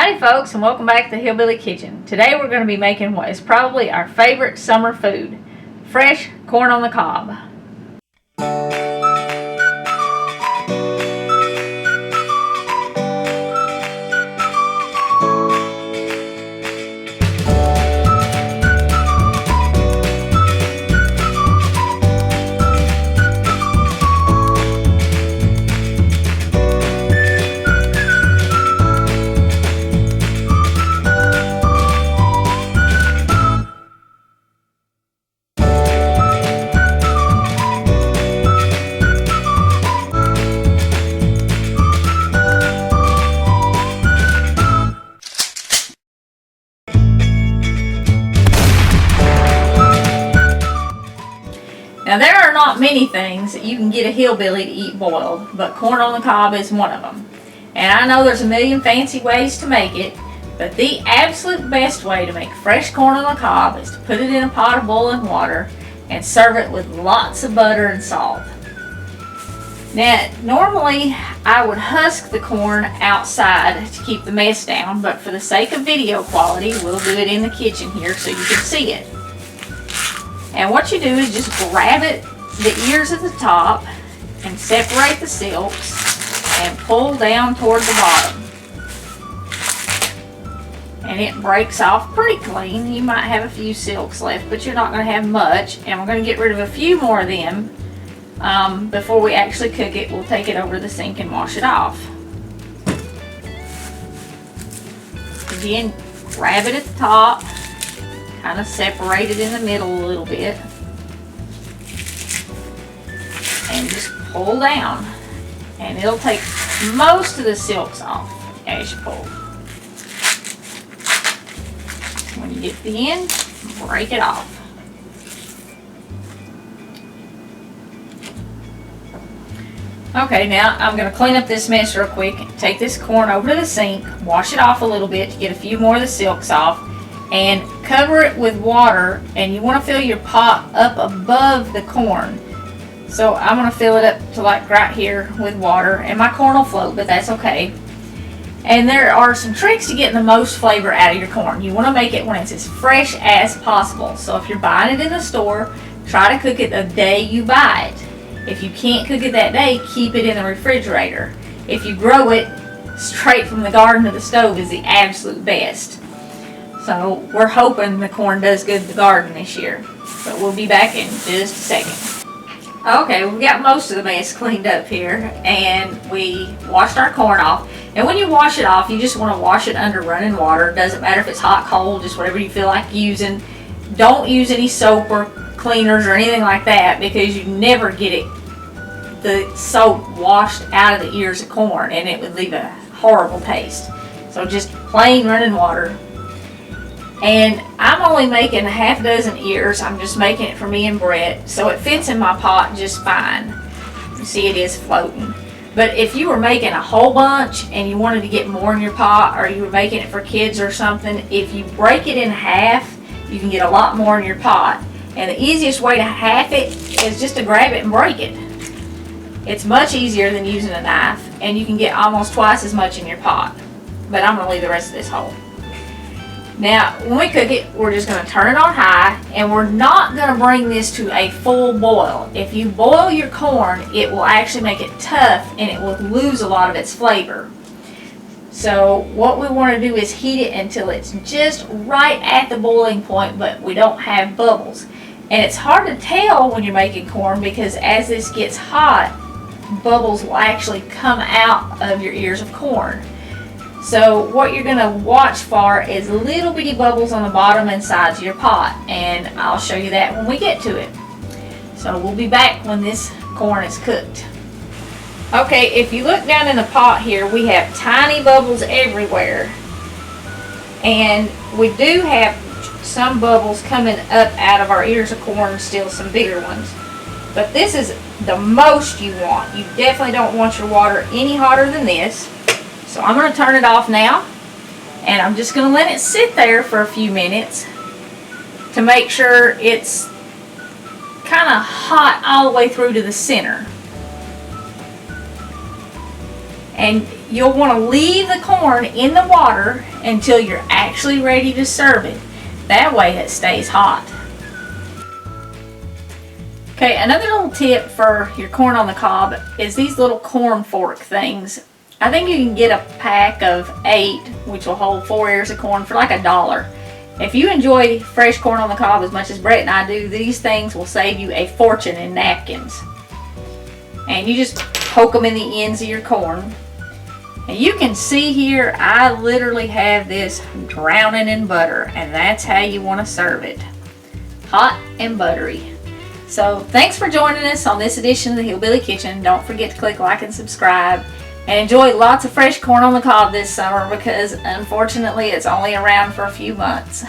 Howdy folks, and welcome back to the Hillbilly Kitchen. Today we're going to be making what is probably our favorite summer food, fresh corn on the cob. Now there are not many things that you can get a hillbilly to eat boiled, but corn on the cob is one of them. And I know there's a million fancy ways to make it, but the absolute best way to make fresh corn on the cob is to put it in a pot of boiling water and serve it with lots of butter and salt. Now normally I would husk the corn outside to keep the mess down, but for the sake of video quality we'll do it in the kitchen here so you can see it. And what you do is just grab it, the ears at the top, and separate the silks and pull down toward the bottom. And it breaks off pretty clean. You might have a few silks left, but you're not going to have much. And we're going to get rid of a few more of them before we actually cook it. We'll take it over the sink and wash it off. Again, grab it at the top. Kind of separate it in the middle a little bit and just pull down, and it'll take most of the silks off as you pull. When you get to the end, break it off. Okay, now I'm going to clean up this mess real quick. Take this corn over to the sink, wash it off a little bit to get a few more of the silks off, and cover it with water. And you want to fill your pot up above the corn. So I'm going to fill it up to like right here with water, and my corn will float, but that's okay. And there are some tricks to getting the most flavor out of your corn. You want to make it when it's as fresh as possible. So if you're buying it in the store, try to cook it the day you buy it. If you can't cook it that day, keep it in the refrigerator. If you grow it straight from the garden to the stove is the absolute best. So we're hoping the corn does good in the garden this year, but we'll be back in just a second. Okay, we've got most of the mess cleaned up here, and we washed our corn off. And when you wash it off, you just want to wash it under running water. It doesn't matter if it's hot, cold, just whatever you feel like using. Don't use any soap or cleaners or anything like that, because you never get the soap washed out of the ears of corn, and it would leave a horrible taste. So just plain running water. And I'm only making a half dozen ears. I'm just making it for me and Bret, so it fits in my pot just fine. You see it is floating. But if you were making a whole bunch and you wanted to get more in your pot, or you were making it for kids or something, if you break it in half, you can get a lot more in your pot. And the easiest way to half it is just to grab it and break it. It's much easier than using a knife, and you can get almost twice as much in your pot. But I'm going to leave the rest of this whole. Now, when we cook it, we're just going to turn it on high, and we're not going to bring this to a full boil. If you boil your corn, it will actually make it tough, and it will lose a lot of its flavor. So what we want to do is heat it until it's just right at the boiling point, but we don't have bubbles. And it's hard to tell when you're making corn, because as this gets hot, bubbles will actually come out of your ears of corn. So what you're going to watch for is little bitty bubbles on the bottom and sides of your pot, and I'll show you that when we get to it. So we'll be back when this corn is cooked. Okay, if you look down in the pot here, we have tiny bubbles everywhere, and we do have some bubbles coming up out of our ears of corn, still some bigger ones. But this is the most you want. You definitely don't want your water any hotter than this. So I'm going to turn it off now, and I'm just going to let it sit there for a few minutes to make sure it's kind of hot all the way through to the center. And you'll want to leave the corn in the water until you're actually ready to serve it. That way it stays hot. Okay, another little tip for your corn on the cob is these little corn fork things. I think you can get a pack of 8, which will hold 4 ears of corn, for like $1. If you enjoy fresh corn on the cob as much as Brett and I do, these things will save you a fortune in napkins. And you just poke them in the ends of your corn. And you can see here, I literally have this drowning in butter, and that's how you want to serve it. Hot and buttery. So thanks for joining us on this edition of the Hillbilly Kitchen. Don't forget to click like and subscribe. And enjoy lots of fresh corn on the cob this summer, because unfortunately it's only around for a few months.